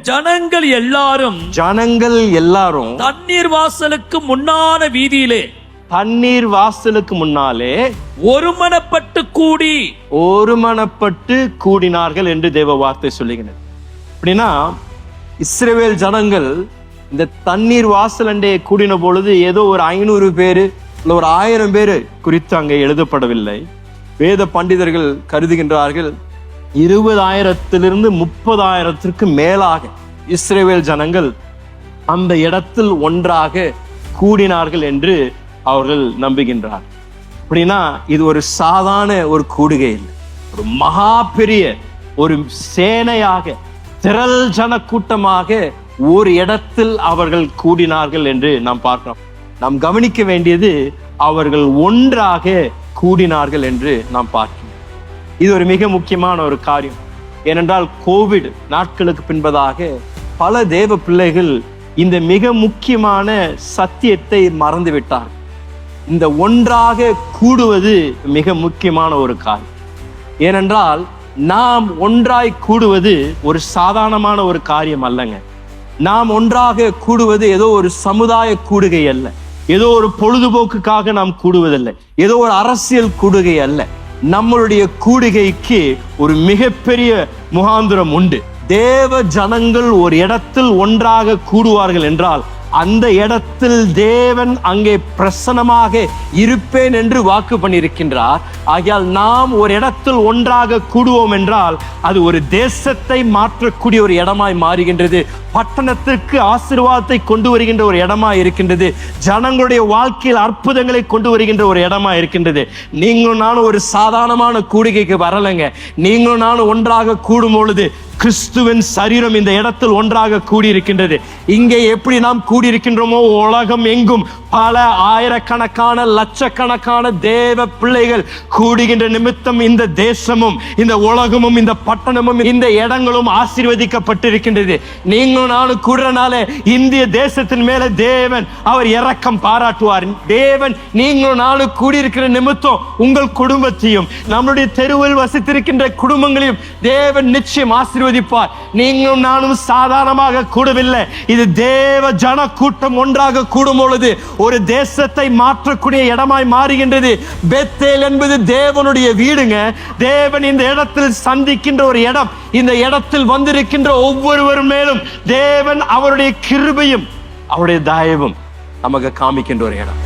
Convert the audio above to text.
ஜனங்கள் எல்லாரும் தண்ணீர் வாசலுக்கு முன்னாலே ஒருமனப்பட்டு கூடினார்கள் என்று தேவ வார்த்தை சொல்லுகிறது. அப்படின்னா இஸ்ரவேல் ஜனங்கள் இந்த தண்ணீர் வாசலண்டே கூடின பொழுது ஏதோ ஒரு 500 பேரு இல்ல ஒரு 1000 பேரு குறித்து அங்கே எழுதப்படவில்லை. வேத பண்டிதர்கள் கருதுகின்றார்கள் 20,000 30,000 மேலாக இஸ்ரவேல் ஜனங்கள் அந்த இடத்தில் ஒன்றாக கூடினார்கள் என்று அவர்கள் நம்புகின்றார். அப்படின்னா இது ஒரு சாதாரண ஒரு கூடுகை இல்லை, ஒரு மகா பெரிய ஒரு சேனையாக திரள் ஜன கூட்டமாக ஒரு இடத்தில் அவர்கள் கூடினார்கள் என்று நாம் பார்க்கிறோம். நாம் கவனிக்க வேண்டியது அவர்கள் ஒன்றாக கூடினார்கள் என்று நாம் பார்க்கிறோம். இது ஒரு மிக முக்கியமான ஒரு காரியம். ஏனென்றால் கோவிட் நாட்களுக்கு பின்பதாக பல தேவ பிள்ளைகள் இந்த மிக முக்கியமான சத்தியத்தை மறந்து விட்டார். இந்த ஒன்றாக கூடுவது மிக முக்கியமான ஒரு காரியம். ஏனென்றால் நாம் ஒன்றாய் கூடுவது ஒரு சாதாரணமான ஒரு காரியம் அல்லங்க. நாம் ஒன்றாக கூடுவது ஏதோ ஒரு சமுதாய கூடுகை அல்ல, ஏதோ ஒரு பொழுதுபோக்குக்காக நாம் கூடுவதில்லை, ஏதோ ஒரு அரசியல் கூடுகை அல்ல. நம்மளுடைய கூடுகைக்கு ஒரு மிகப்பெரிய முகாந்திரம் உண்டு. தேவ ஜனங்கள் ஒரு இடத்தில் ஒன்றாக கூடுவார்கள் என்றால் அந்த இடத்தில் தேவன் அங்கே பிரசன்னமாக இருப்பேன் என்று வாக்கு பண்ணியிருக்கின்றார். ஆகையால் நாம் ஒரு இடத்தில் ஒன்றாக கூடுவோம் என்றால் அது ஒரு தேசத்தை மாற்றக்கூடிய ஒரு இடமாய் மாறுகின்றது, பட்டணத்திற்கு ஆசீர்வாதத்தை கொண்டு வருகின்ற ஒரு இடமா இருக்கின்றது, ஜனங்களுடைய வாழ்க்கையில் அற்புதங்களை கொண்டு வருகின்ற ஒரு இடமா இருக்கின்றது. நீங்களும் நானும் ஒரு சாதாரணமான கூடுகைக்கு வரலைங்க. நீங்களும் நானும் ஒன்றாக கூடும் பொழுது கிறிஸ்துவின் சரீரம் இந்த இடத்தில் ஒன்றாக கூடியிருக்கின்றது. இங்கே எப்படி நாம் கூடியிருக்கின்றோமோ உலகம் எங்கும் பல ஆயிரக்கணக்கான லட்சக்கணக்கான தேவ பிள்ளைகள் கூடுகின்ற நிமித்தம் இந்த தேசமும் இந்த உலகமும் இந்த பட்டணமும் இந்த இடங்களும் ஆசீர்வதிக்கப்பட்டிருக்கின்றது. நீங்களும் நானும் கூடுறனால இந்திய தேசத்தின் மேல தேவன் அவர் இரக்கம் பாராட்டுவார். தேவன் நீங்களும் நானும் கூடியிருக்கிற நிமித்தம் உங்கள் குடும்பத்தையும் நம்முடைய தெருவில் வசித்திருக்கின்ற குடும்பங்களையும் தேவன் நிச்சயம் ஆசீர்வதிப்பார். நீங்களும் நானும் சாதாரணமாக கூடவில்லை, இது தேவ ஜன கூட்டம் ஒன்றாக கூடும் பொழுது ஒரு தேசத்தை மாற்றக்கூடிய இடமாய் மாறுகின்றது. பெத்தேல் என்பது தேவனுடைய வீடுங்க. தேவன் இந்த இடத்தில் சந்திக்கின்ற ஒரு இடம். இந்த இடத்தில் வந்திருக்கின்ற ஒவ்வொருவரும் மேலும் தேவன் அவருடைய கிருபையும் அவருடைய தயவும் நமக்கு காமிக்கின்ற ஒரு இடம்.